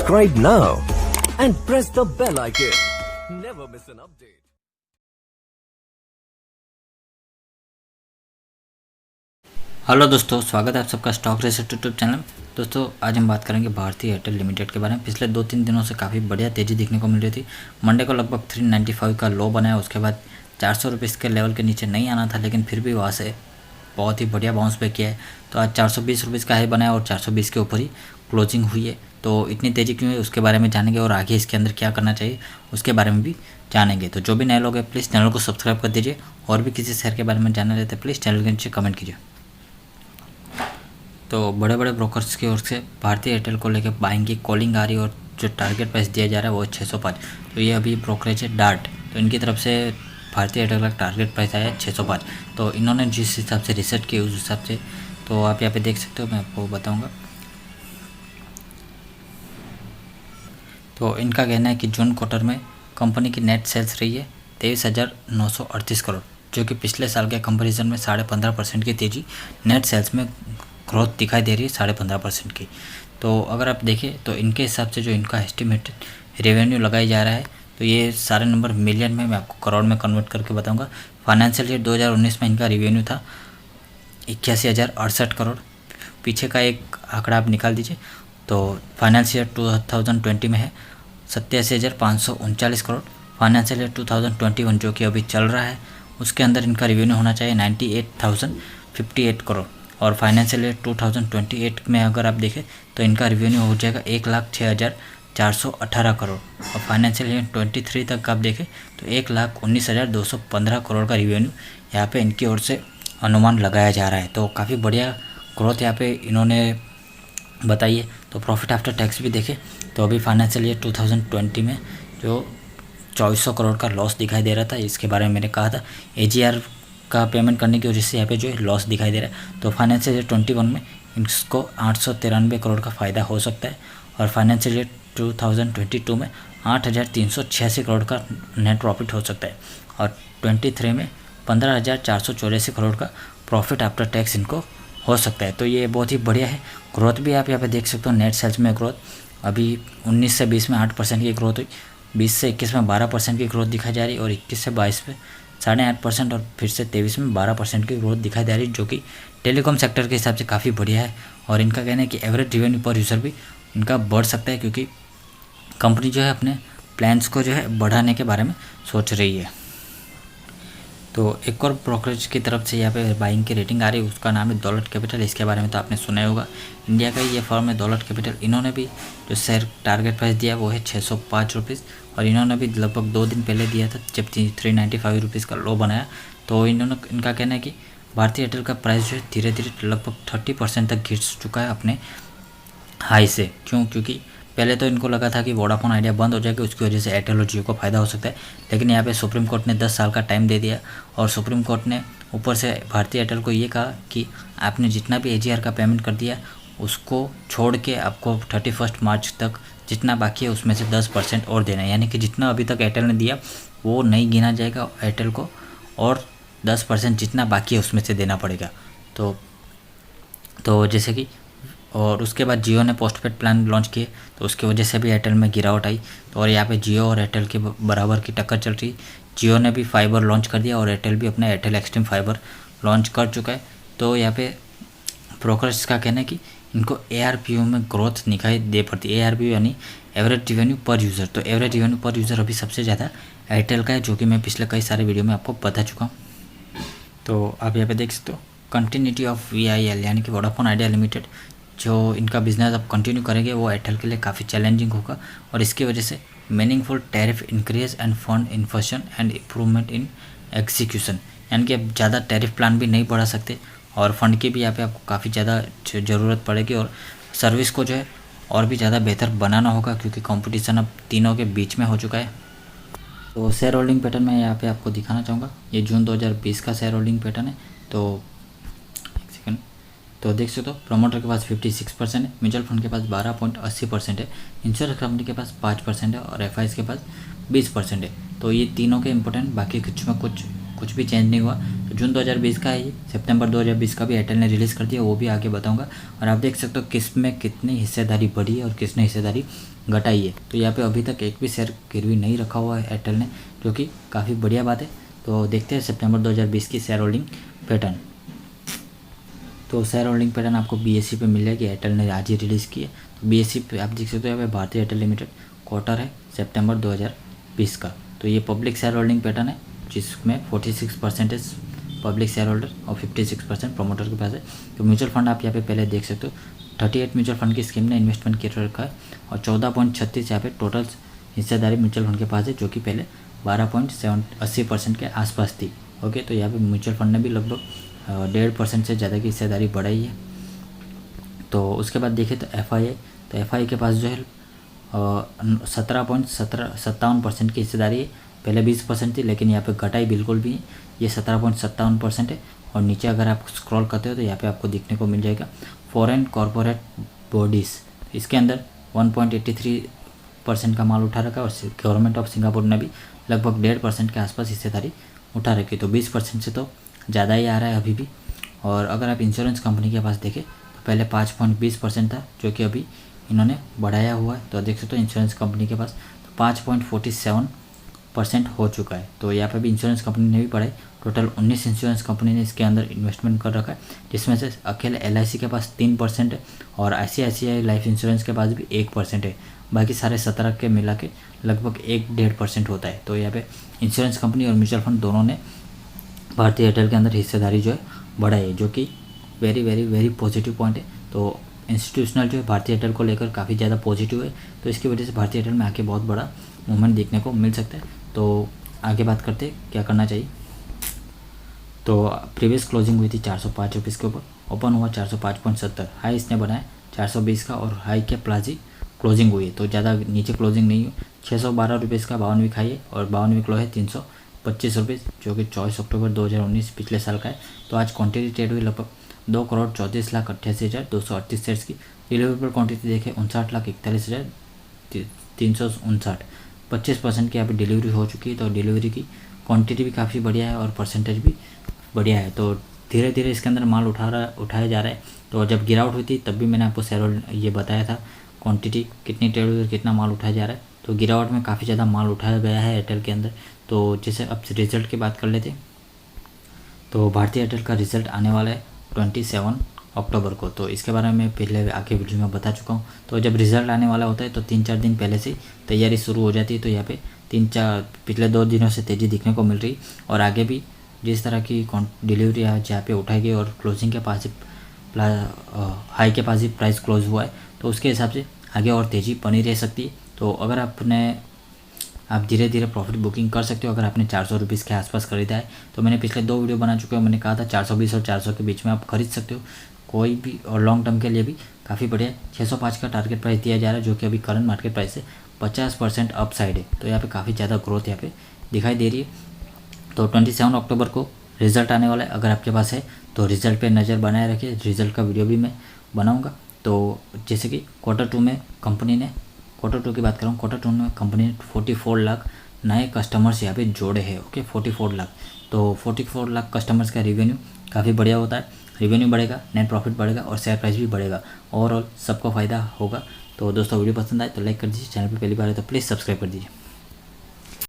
Subscribe now and press the bell icon. Never miss an update. Hello दोस्तों, स्वागत है आप सबका स्टॉक रिसर्च यूट्यूब चैनल। दोस्तों आज हम बात करेंगे भारतीय एयरटेल लिमिटेड के बारे में। पिछले 2-3 दिनों से काफ़ी बढ़िया तेज़ी दिखने को मिल रही थी। मंडे को लगभग 395 का लो बनाया, उसके बाद 400 रुपीज़ के लेवल के नीचे नहीं आना था, लेकिन फिर भी वहाँ से बहुत ही बढ़िया बाउंस बैक किया है। तो आज 420 रुपीज़ का हाई बनाया और 420 के ऊपर ही क्लोजिंग हुई है। तो इतनी तेज़ी क्यों है उसके बारे में जानेंगे और आगे इसके अंदर क्या करना चाहिए उसके बारे में भी जानेंगे। तो जो भी नए लोग हैं प्लीज़ चैनल को सब्सक्राइब कर दीजिए, और भी किसी शेयर के बारे में जानना रहता है प्लीज़ चैनल के नीचे कमेंट कीजिए। तो बड़े बड़े ब्रोकर्स की ओर से भारतीय एयरटेल को लेकर बाइंग की कॉलिंग आ रही है और जो टारगेट प्राइस दिया जा रहा है वो 605। तो ये अभी ब्रोकरेज है डार्ट, तो इनकी तरफ से भारतीय एयरटेल का टारगेट प्राइस आया है 605। तो इन्होंने जिस हिसाब से रिसर्च की उस हिसाब से तो आप यहाँ पे देख सकते हो, मैं आपको बताऊँगा। तो इनका कहना है कि जून क्वार्टर में कंपनी की नेट सेल्स रही है 23,938 करोड़, जो कि पिछले साल के कंपैरिजन में 15.5% की तेज़ी नेट सेल्स में ग्रोथ दिखाई दे रही है, 15.5% की। तो अगर आप देखें तो इनके हिसाब से जो इनका एस्टिमेटेड रेवेन्यू लगाया जा रहा है, तो ये सारे नंबर मिलियन में मैं आपको करोड़ में कन्वर्ट करके बताऊंगा। फाइनेंशियल ईयर 2019 में इनका रेवेन्यू था 81,068 करोड़। पीछे का एक आंकड़ा आप निकाल दीजिए, तो फाइनेंशियल ईयर 2020 में है 87,539 करोड़। फाइनेंशियल ईयर 2021 जो कि अभी चल रहा है उसके अंदर इनका रेवेन्यू होना चाहिए 98,058 करोड़। और फाइनेंशियल ईयर 2028 में अगर आप देखें तो इनका रेवेन्यू हो जाएगा 1,06,418 करोड़। और फाइनेंशियल ईयर 23 तक आप देखें तो 1,19,215 करोड़ का रेवेन्यू यहाँ पे इनकी ओर से अनुमान लगाया जा रहा है। तो काफ़ी बढ़िया ग्रोथ यहाँ पे इन्होंने बताई है। तो प्रॉफिट आफ्टर टैक्स भी देखें तो अभी फाइनेंशियल ईयर 2020 में जो 2400 करोड़ का लॉस दिखाई दे रहा था, इसके बारे में मैंने कहा था AGR का पेमेंट करने की वजह से यहाँ पे जो है लॉस दिखाई दे रहा है। तो फाइनेंशियल ईयर 21 में इसको 893 करोड़ का फ़ायदा हो सकता है, और फाइनेंशियल ईयर 2022 में 8,386 करोड़ का नेट प्रॉफिट हो सकता है, और 23 में 15,484 करोड़ का प्रॉफिट आफ्टर टैक्स इनको हो सकता है। तो ये बहुत ही बढ़िया है। ग्रोथ भी आप यहाँ पे देख सकते हो, नेट सेल्स में ग्रोथ अभी 19 से 20 में 8% की ग्रोथ हुई, 20 से 21 में 12% की ग्रोथ दिखाई जा रही है, और 21 से 22 में 8.5%, और फिर से 23 में 12% की ग्रोथ दिखाई दे रही है, जो कि टेलीकॉम सेक्टर के हिसाब से काफ़ी बढ़िया है। और इनका कहना है कि एवरेज रेवेन्यू पर यूज़र भी इनका बढ़ सकता है, क्योंकि कंपनी जो है अपने प्लान्स को जो है बढ़ाने के बारे में सोच रही है। तो एक और ब्रोकरेज की तरफ से यहाँ पे बाइंग की रेटिंग आ रही है, उसका नाम है दौलत कैपिटल। इसके बारे में तो आपने सुना ही होगा, इंडिया का ये फर्म है दौलत कैपिटल। इन्होंने भी जो शेयर टारगेट प्राइस दिया वो है 605 रुपीज़, और इन्होंने भी लगभग 2 दिन पहले दिया था जब 395 रुपीज़ का लो बनाया। तो इनका कहना है कि भारतीय एयरटेल का प्राइस जो है धीरे धीरे लगभग 30% तक गिर चुका है अपने हाई से। क्योंकि पहले तो इनको लगा था कि वोडाफोन आइडिया बंद हो जाएगी, उसकी वजह से एयरटेल और जियो को फ़ायदा हो सकता है, लेकिन यहाँ पे सुप्रीम कोर्ट ने 10 साल का टाइम दे दिया, और सुप्रीम कोर्ट ने ऊपर से भारतीय एयरटेल को ये कहा कि आपने जितना भी AGR का पेमेंट कर दिया उसको छोड़ के आपको 31 मार्च तक जितना बाकी है उसमें से 10% और देना है। यानी कि जितना अभी तक एयरटेल ने दिया वो नहीं गिना जाएगा एयरटेल को, और 10% जितना बाकी है उसमें से देना पड़ेगा। तो जैसे कि, और उसके बाद जियो ने पोस्टपेड प्लान लॉन्च किए, तो उसकी वजह से भी एयरटेल में गिरावट आई। तो और यहाँ पे जियो और एयरटेल के बराबर की टक्कर चल रही। जियो ने भी फाइबर लॉन्च कर दिया और एयरटेल भी अपना एयरटेल एक्सट्रीम फाइबर लॉन्च कर चुका है। तो यहाँ पे ब्रोकर्स का कहना है कि इनको ARPU में ग्रोथ दिखाई दे पड़ती है। ARPU यानी एवरेज रेवेन्यू पर यूज़र। तो एवरेज रेवेन्यू पर यूज़र अभी सबसे ज़्यादा एयरटेल का है, जो कि मैं पिछले कई सारे वीडियो में आपको बता चुका हूँ। तो आप यहाँ पे देख सकते हो कंटिन्यूटी ऑफ VIL यानी कि वोडाफोन आइडिया लिमिटेड, जो इनका बिजनेस अब कंटिन्यू करेंगे वो एयरटेल के लिए काफ़ी चैलेंजिंग होगा, और इसकी वजह से meaningful tariff increase and fund infusion and improvement in execution. यानी कि अब ज़्यादा टैरिफ प्लान भी नहीं बढ़ा सकते, और फंड की भी यहाँ पे आपको काफ़ी ज़्यादा ज़रूरत पड़ेगी, और सर्विस को जो है और भी ज़्यादा बेहतर बनाना होगा, क्योंकि कंपटीशन अब तीनों के बीच में हो चुका है। तो शेयर होल्डिंग पैटर्न मैं यहाँ पे आपको दिखाना चाहूँगा। ये जून 2020 का शेयर होल्डिंग पैटर्न है। तो देख सकते हो प्रमोटर के पास 56% है, म्यूचुअल फंड के पास 12.80% है, इंश्योरेंस कंपनी के पास 5% है, और FIs के पास 20% है। तो ये तीनों के इंपॉर्टेंट, बाकी कुछ में कुछ भी चेंज नहीं हुआ। तो जून 2020 का है ये, सितंबर 2020 का भी एयरटेल ने रिलीज़ कर दिया, वो भी आगे बताऊंगा। और आप देख सकते हो किस में कितनी हिस्सेदारी बढ़ी है और किसने हिस्सेदारी घटाई है। तो यहाँ पे अभी तक एक भी शेयर गिरवी नहीं रखा हुआ है एयरटेल ने, जो कि काफ़ी बढ़िया बात है। तो देखते हैं सितंबर 2020 की शेयर होल्डिंग पैटर्न। तो शेयर होल्डिंग पैटर्न आपको BSE पे मिल जाएगी, एयरटेल ने आज ही रिलीज़ की है। तो BSE पे आप देख सकते हो यहाँ पे भारतीय एयरटेल लिमिटेड क्वार्टर है सितंबर 2020 का। तो ये पब्लिक शेयर होल्डिंग पैटर्न है, जिसमें 46% पब्लिक शेयर होल्डर और 56% प्रमोटर के पास है। तो म्यूचुअल फंड आप यहाँ पे पहले देख सकते हो, 38 म्यूचुअल फंड की स्कीम ने इन्वेस्टमेंट किया रखा है और 14.36 यहाँ पे टोटल हिस्सेदारी म्यूचुअल फंड के पास है, जो कि पहले 12.80% के आसपास थी। ओके, तो यहाँ पे म्यूचुअल फंड ने भी लगभग 1.5% से ज़्यादा की हिस्सेदारी बढ़ाई है। तो उसके बाद देखें तो FII, तो FII के पास जो है 17.57% की हिस्सेदारी है, पहले 20% थी, लेकिन यहाँ पे घटाई बिल्कुल भी, ये 17.57% है। और नीचे अगर आप स्क्रॉल करते हो तो यहाँ पे आपको दिखने को मिल जाएगा फॉरेन कॉरपोरेट बॉडीज़, इसके अंदर 1.83% का माल उठा रखा है। और गवर्नमेंट ऑफ सिंगापुर ने भी लगभग 1.5% के आसपास हिस्सेदारी उठा रखी, तो 20% से तो ज़्यादा ही आ रहा है अभी भी। और अगर आप इंश्योरेंस कंपनी के पास देखें तो पहले 5.20% था, जो कि अभी इन्होंने बढ़ाया हुआ है। तो देख सकते हो इंश्योरेंस कंपनी के पास तो 5.47% हो चुका है। तो यहाँ पे भी इंश्योरेंस कंपनी ने भी बढ़ाई, टोटल 19 इंश्योरेंस कंपनी ने इसके अंदर इन्वेस्टमेंट कर रखा है, जिसमें से अकेले LIC के पास 3% है और ICICI लाइफ इंश्योरेंस के पास भी 1% है। बाकी सारे 17 के मिला के लगभग 1-1.5% होता है। तो यहाँ पे इंश्योरेंस कंपनी और म्यूचुअल फंड दोनों ने भारतीय एयरटेल के अंदर हिस्सेदारी जो है बढ़ाई है, जो कि very very very positive point है। तो इंस्टीट्यूशनल जो है भारतीय एयरटेल को लेकर काफ़ी ज़्यादा पॉजिटिव है, तो इसकी वजह से भारतीय एयरटेल में आके बहुत बड़ा मूवमेंट देखने को मिल सकता है। तो आगे बात करते हैं क्या करना चाहिए। तो प्रीवियस क्लोजिंग हुई थी 405 रुपीज़ के ऊपर, ओपन हुआ 405.70, हाई इसने बनाया 420 का और हाई के प्लास ही क्लोजिंग हुई है, तो ज़्यादा नीचे क्लोजिंग नहीं हुई। 612 रुपीज़ का 52वीं हाई है और 52वीं क्लो है 325 रुपीज़, जो कि 24 अक्टूबर 2019 पिछले साल का है। तो आज क्वांटिटी ट्रेड हुई लगभग 2,34,88,238 शेयर्स की। डिलीवरेबल क्वांटिटी देखें 59,41,359, 25% की यहाँ पे डिलीवरी हो चुकी है। तो डिलीवरी की क्वांटिटी भी काफ़ी बढ़िया है और परसेंटेज भी बढ़िया है। तो धीरे धीरे इसके अंदर माल उठाया जा रहा है। तो जब गिरावट हुई थी तब भी मैंने आपको शेयर ये बताया था क्वांटिटी कितनी ट्रेड हुई और कितना माल उठाया जा रहा है। तो गिरावट में काफ़ी ज़्यादा माल उठाया गया है एयरटेल के अंदर। तो जैसे अब रिजल्ट की बात कर लेते हैं, तो भारतीय एयरटेल का रिजल्ट आने वाला है 27 अक्टूबर को। तो इसके बारे में पहले आगे वीडियो में बता चुका हूँ। तो जब रिजल्ट आने वाला होता है तो 3-4 दिन पहले से तैयारी शुरू हो जाती है। तो यहाँ पे पिछले 2 दिनों से तेज़ी दिखने को मिल रही और आगे भी जिस तरह की डिलीवरी जहाँ पे उठाई गई और क्लोजिंग के पास हाई के पास ही प्राइस क्लोज हुआ है, तो उसके हिसाब से आगे और तेज़ी बनी रह सकती है। तो अगर आप धीरे धीरे प्रॉफिट बुकिंग कर सकते हो। अगर आपने 400 रुपीज़ के आसपास खरीदा है तो मैंने पिछले 2 वीडियो बना चुके हैं, मैंने कहा था 420 और 400 के बीच में आप खरीद सकते हो कोई भी, और लॉन्ग टर्म के लिए भी काफ़ी बढ़िया। 605 का टारगेट प्राइस दिया जा रहा है, जो कि अभी करंट मार्केट प्राइस से 50% अपसाइड है। तो यहाँ पे काफ़ी ज़्यादा ग्रोथ यहाँ पे दिखाई दे रही है। तो 27 अक्टूबर को रिजल्ट आने वाला है, अगर आपके पास है तो रिजल्ट पे नज़र बनाए रखिए। रिजल्ट का वीडियो भी मैं बनाऊंगा। तो जैसे कि क्वार्टर 2 में कंपनी ने, क्वार्टर 2 की बात करूँ, क्वार्टर 2 में कंपनी ने 44 लाख नए कस्टमर्स यहाँ पे जोड़े हैं। ओके, 44 लाख। तो 44 लाख कस्टमर्स का रिवेन्यू काफ़ी बढ़िया होता है। रिवेन्यू बढ़ेगा, नेट प्रॉफिट बढ़ेगा और शेयर प्राइस भी बढ़ेगा। ओवरऑल सबको फ़ायदा होगा। तो दोस्तों वीडियो पसंद आए तो लाइक कर दीजिए, चैनल पर पहली बार है तो प्लीज़ सब्सक्राइब कर दीजिए।